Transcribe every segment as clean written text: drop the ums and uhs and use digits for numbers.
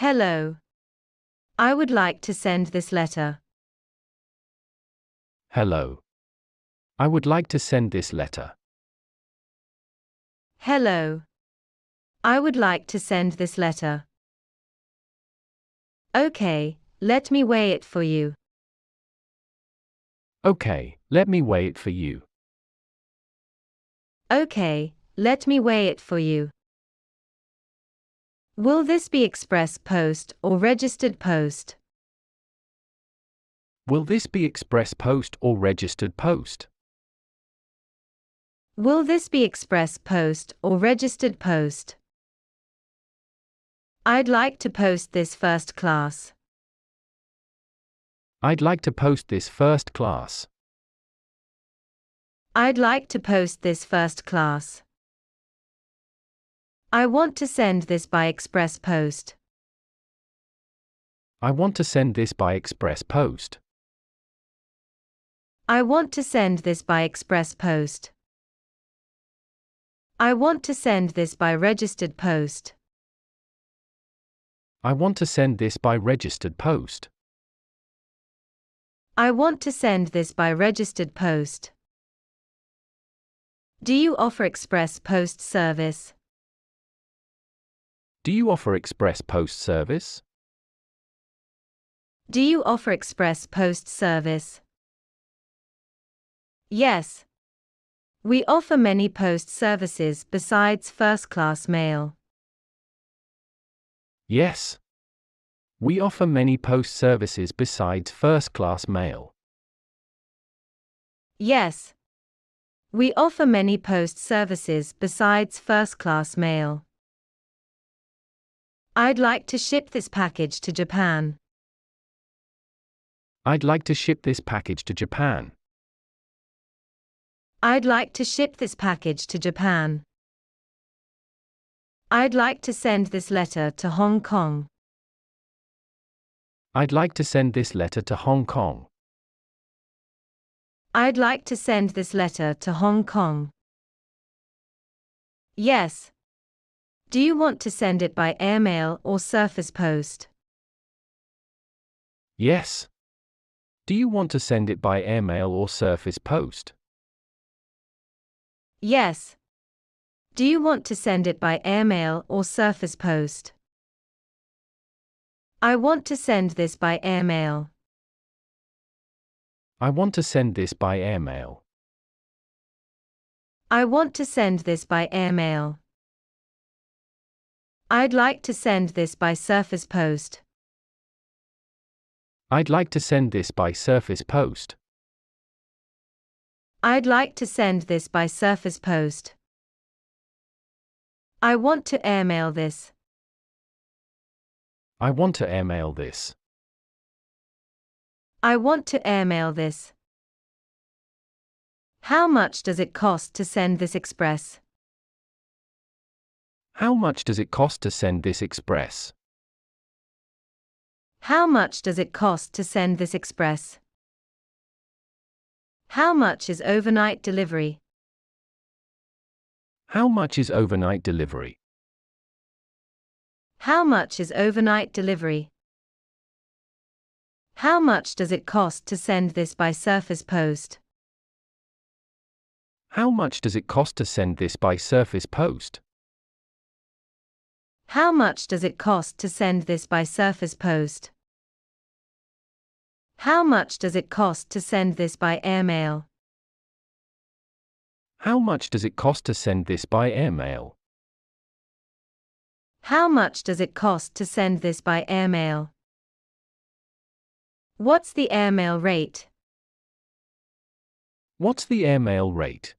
Hello. I would like to send this letter. Hello. I would like to send this letter. Hello. I would like to send this letter. Okay, let me weigh it for you. Okay, let me weigh it for you. Okay, let me weigh it for you. Will this be express post or registered post? Will this be express post or registered post? Will this be express post or registered post? I'd like to post this first class. I'd like to post this first class. I'd like to post this first class. I want to send this by express post. I want to send this by express post. I want to send this by express post. I want to send this by registered post. I want to send this by registered post. I want to send this by registered post. Do you offer express post service? Do you offer express post service? Do you offer express post service? Yes. We offer many post services besides first-class mail. Yes. We offer many post services besides first-class mail. Yes. We offer many post services besides first-class mail. I'd like to ship this package to Japan. I'd like to ship this package to Japan. I'd like to ship this package to Japan. I'd like to send this letter to Hong Kong. I'd like to send this letter to Hong Kong. I'd like to send this letter to Hong Kong. Yes. Do you want to send it by airmail or surface post? Yes. Do you want to send it by airmail or surface post? Yes. Do you want to send it by airmail or surface post? I want to send this by airmail. I want to send this by airmail. I want to send this by airmail. I'd like to send this by surface post. I'd like to send this by surface post. I'd like to send this by surface post. I want to airmail this. I want to airmail this. I want to airmail this. How much does it cost to send this express? How much does it cost to send this express? How much does it cost to send this express? How much is overnight delivery? How much is overnight delivery? How much is overnight delivery? How much does it cost to send this by surface post? How much does it cost to send this by surface post? How much does it cost to send this by surface post? How much does it cost to send this by airmail? How much does it cost to send this by airmail? How much does it cost to send this by airmail? What's the airmail rate? What's the airmail rate?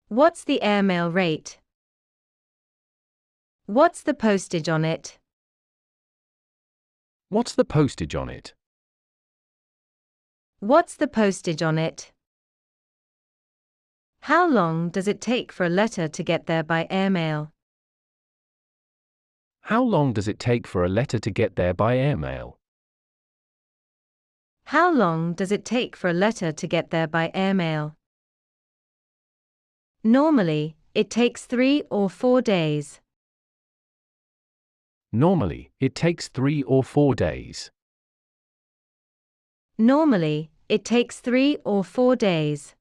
What's the airmail rate? What's the postage on it? What's the postage on it? What's the postage on it? How long does it take for a letter to get there by airmail? How long does it take for a letter to get there by airmail? How long does it take for a letter to get there by airmail? Normally, it takes 3 or 4 days. Normally, it takes 3 or 4 days. Normally, it takes 3 or 4 days.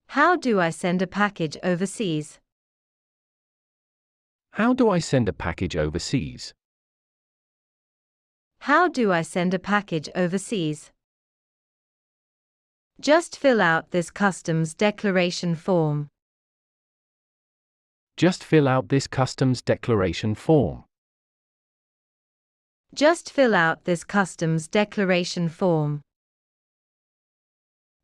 How do I send a package overseas? How do I send a package overseas? How do I send a package overseas? Just fill out this customs declaration form. Just fill out this customs declaration form. Just fill out this customs declaration form.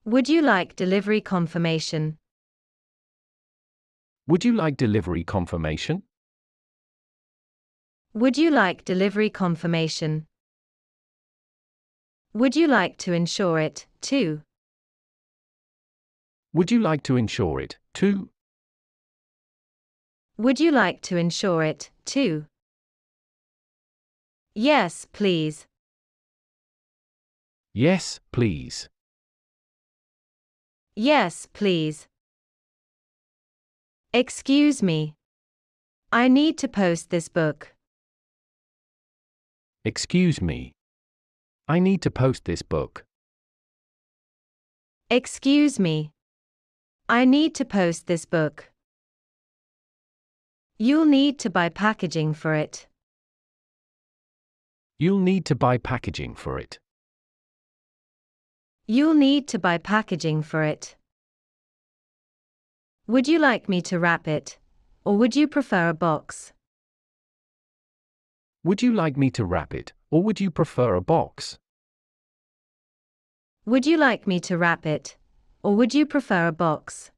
Would you like delivery confirmation? Would you like delivery confirmation? Would you like delivery confirmation? Would you like to insure it, too? Would you like to insure it, too? Would you like to insure it, too? Yes, please. Yes, please. Yes, please. Excuse me. I need to post this book. Excuse me. I need to post this book. Excuse me. I need to post this book. You'll need to buy packaging for it. You'll need to buy packaging for it. You'll need to buy packaging for it. Would you like me to wrap it, or would you prefer a box? Would you like me to wrap it, or would you prefer a box? Would you like me to wrap it, or would you prefer a box?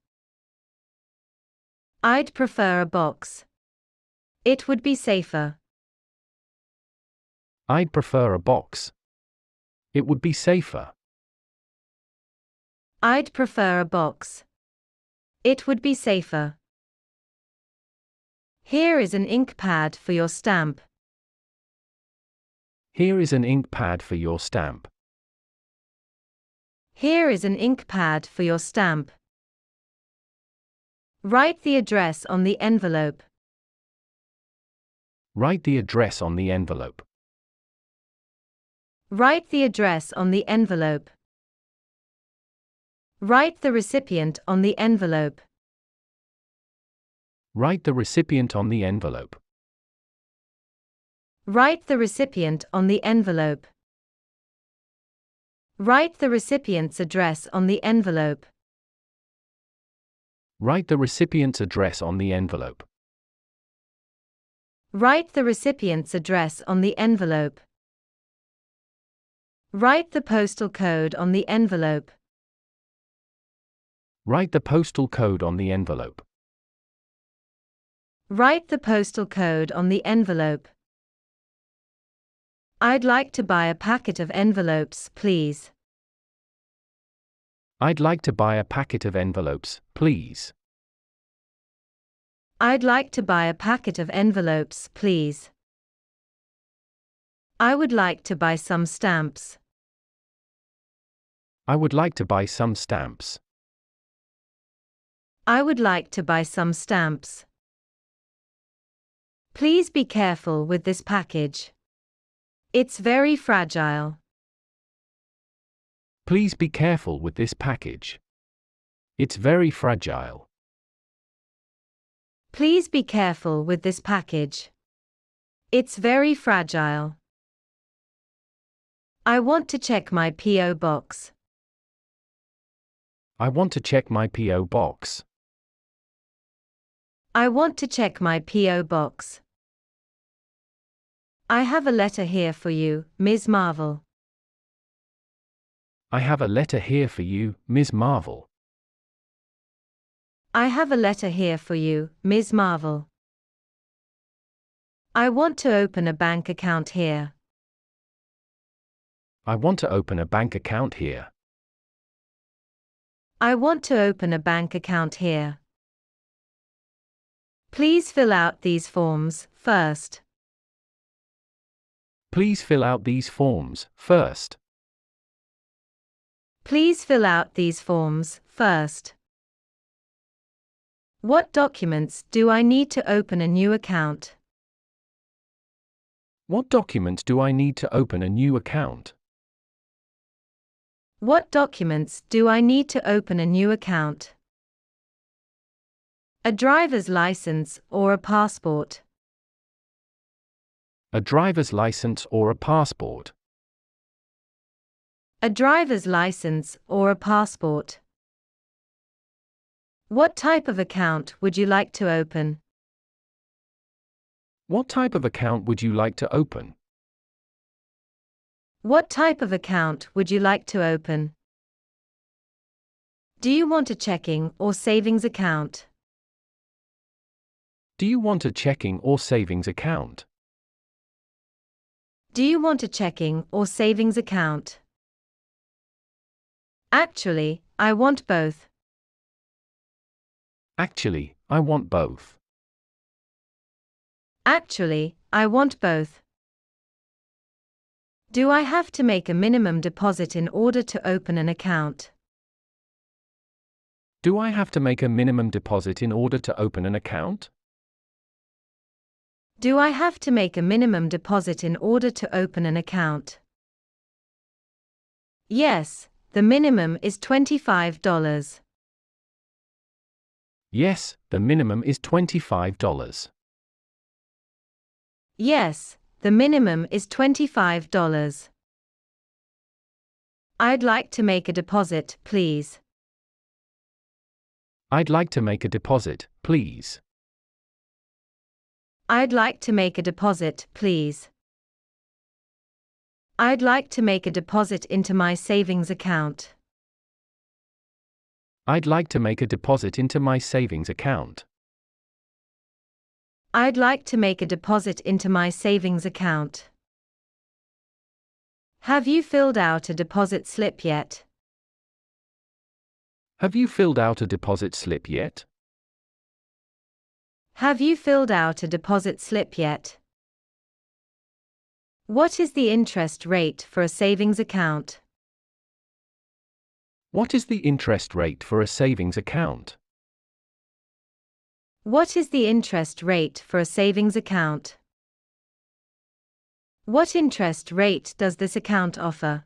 I'd prefer a box. It would be safer. I'd prefer a box. It would be safer. I'd prefer a box. It would be safer. Here is an ink pad for your stamp. Here is an ink pad for your stamp. Here is an ink pad for your stamp. Write the address on the envelope. Write the address on the envelope. Write the address on the envelope. Write the recipient on the envelope. Write the recipient on the envelope. Write the recipient on the envelope. Write the recipient's address on the envelope. Write the recipient's address on the envelope. Write the recipient's address on the envelope. Write the postal code on the envelope. Write the postal code on the envelope. Write the postal code on the envelope. I'd like to buy a packet of envelopes, please. I'd like to buy a packet of envelopes, please. I'd like to buy a packet of envelopes, please. I would like to buy some stamps. I would like to buy some stamps. I would like to buy some stamps. Please be careful with this package. It's very fragile. Please be careful with this package. It's very fragile. Please be careful with this package. It's very fragile. I want to check my P.O. box. I want to check my P.O. box. I want to check my P.O. box. I have a letter here for you, Ms. Marvel. I have a letter here for you, Ms. Marvel. I have a letter here for you, Ms. Marvel. I want to open a bank account here. I want to open a bank account here. I want to open a bank account here. Please fill out these forms first. Please fill out these forms first. Please fill out these forms first. What documents do I need to open a new account? What document do I need to open a new account? What documents do I need to open a new account? A driver's license or a passport. A driver's license or a passport. A driver's license or a passport. What type of account would you like to open? What type of account would you like to open? What type of account would you like to open? Do you want a checking or savings account? Do you want a checking or savings account? Do you want a checking or savings account? Actually, I want both. Actually, I want both. Actually, I want both. Do I have to make a minimum deposit in order to open an account? Do I have to make a minimum deposit in order to open an account? Do I have to make a minimum deposit in order to open an account? Yes, the minimum is $25. Yes, the minimum is $25. Yes, the minimum is $25. I'd like to make a deposit, please. I'd like to make a deposit, please. I'd like to make a deposit, please. I'd like to make a deposit into my savings account. I'd like to make a deposit into my savings account. I'd like to make a deposit into my savings account. Have you filled out a deposit slip yet? Have you filled out a deposit slip yet? Have you filled out a deposit slip yet? What is the interest rate for a savings account? What is the interest rate for a savings account? What is the interest rate for a savings account? What interest rate does this account offer?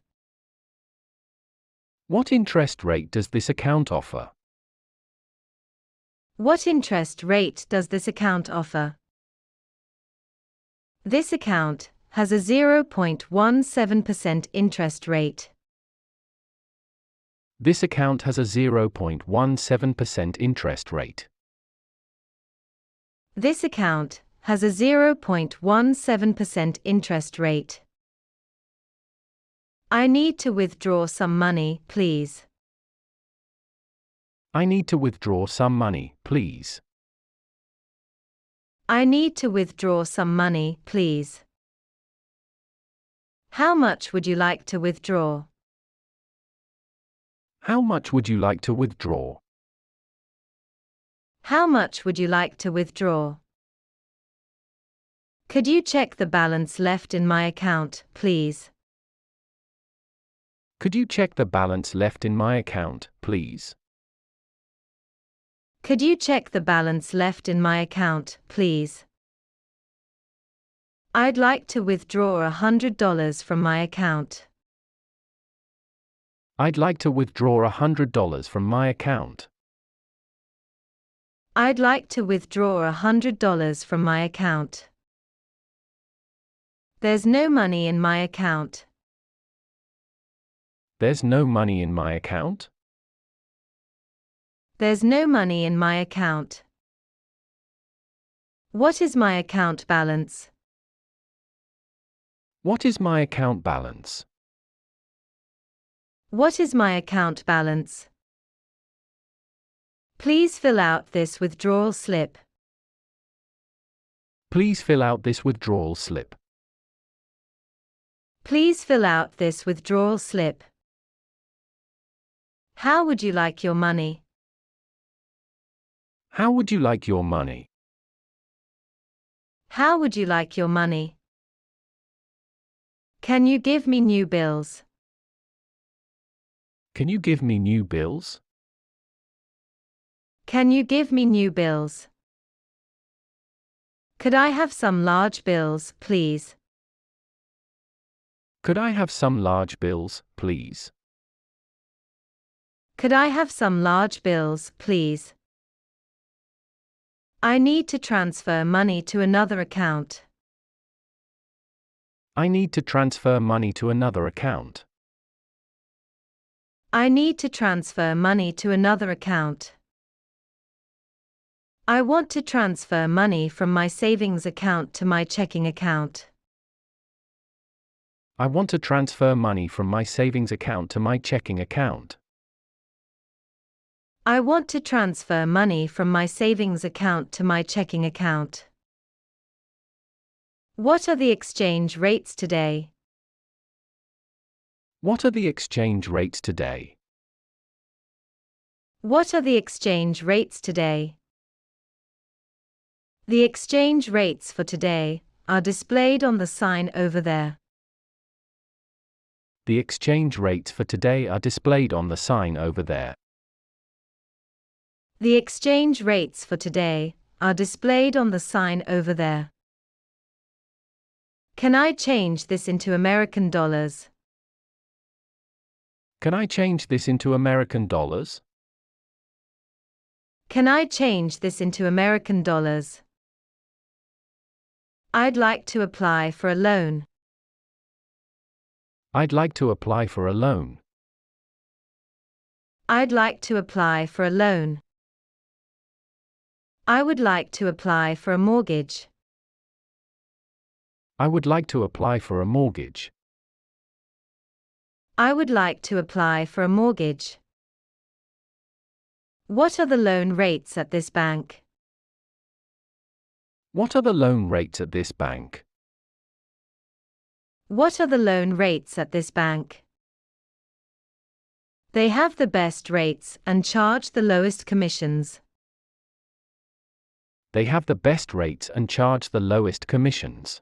What interest rate does this account offer? What interest rate does this account offer? This account has a 0.17% interest rate. This account has a 0.17% interest rate. This account has a 0.17% interest rate. I need to withdraw some money, please. I need to withdraw some money, please. I need to withdraw some money, please. How much would you like to withdraw? How much would you like to withdraw? How much would you like to withdraw? Could you check the balance left in my account, please? Could you check the balance left in my account, please? Could you check the balance left in my account, please? I'd like to withdraw $100 from my account. I'd like to withdraw $100 from my account. I'd like to withdraw $100 from my account. There's no money in my account. There's no money in my account? There's no money in my account. What is my account balance? What is my account balance? What is my account balance? Please fill out this withdrawal slip. Please fill out this withdrawal slip. Please fill out this withdrawal slip. How would you like your money? How would you like your money? How would you like your money? Can you give me new bills? Can you give me new bills? Can you give me new bills? Could I have some large bills, please? Could I have some large bills, please? Could I have some large bills, please? I need to transfer money to another account. I need to transfer money to another account. I need to transfer money to another account. I want to transfer money from my savings account to my checking account. I want to transfer money from my savings account to my checking account. I want to transfer money from my savings account to my checking account. What are the exchange rates today? What are the exchange rates today? What are the exchange rates today? The exchange rates for today are displayed on the sign over there. The exchange rates for today are displayed on the sign over there. The exchange rates for today are displayed on the sign over there. Can I change this into American dollars? Can I change this into American dollars? Can I change this into American dollars? I'd like to apply for a loan. I'd like to apply for a loan. I'd like to apply for a loan. I would like to apply for a mortgage. I would like to apply for a mortgage. I would like to apply for a mortgage. What are the loan rates at this bank? What are the loan rates at this bank? What are the loan rates at this bank? They have the best rates and charge the lowest commissions. They have the best rates and charge the lowest commissions.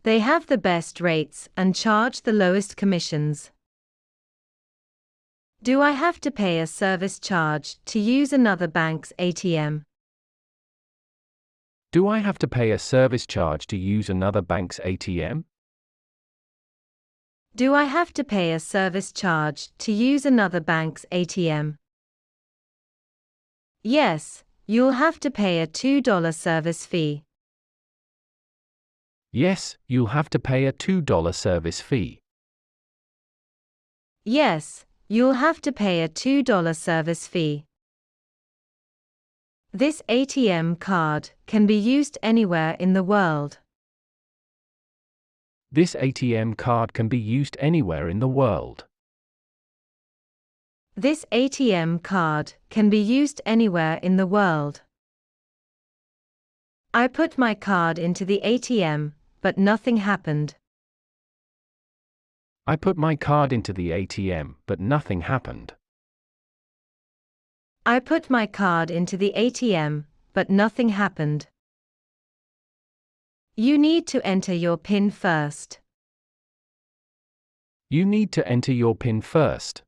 They have the best rates and charge the lowest commissions. Do I have to pay a service charge to use another bank's ATM? Do I have to pay a service charge to use another bank's ATM? Do I have to pay a service charge to use another bank's ATM? Yes, you'll have to pay a $2 service fee. Yes, you'll have to pay a $2 service fee. Yes, you'll have to pay a $2 service fee. This ATM card can be used anywhere in the world. This ATM card can be used anywhere in the world. This ATM card can be used anywhere in the world. I put my card into the ATM, but nothing happened. I put my card into the ATM, but nothing happened. I put my card into the ATM, but nothing happened. You need to enter your PIN first. You need to enter your PIN first.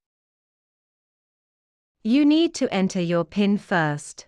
You need to enter your PIN first.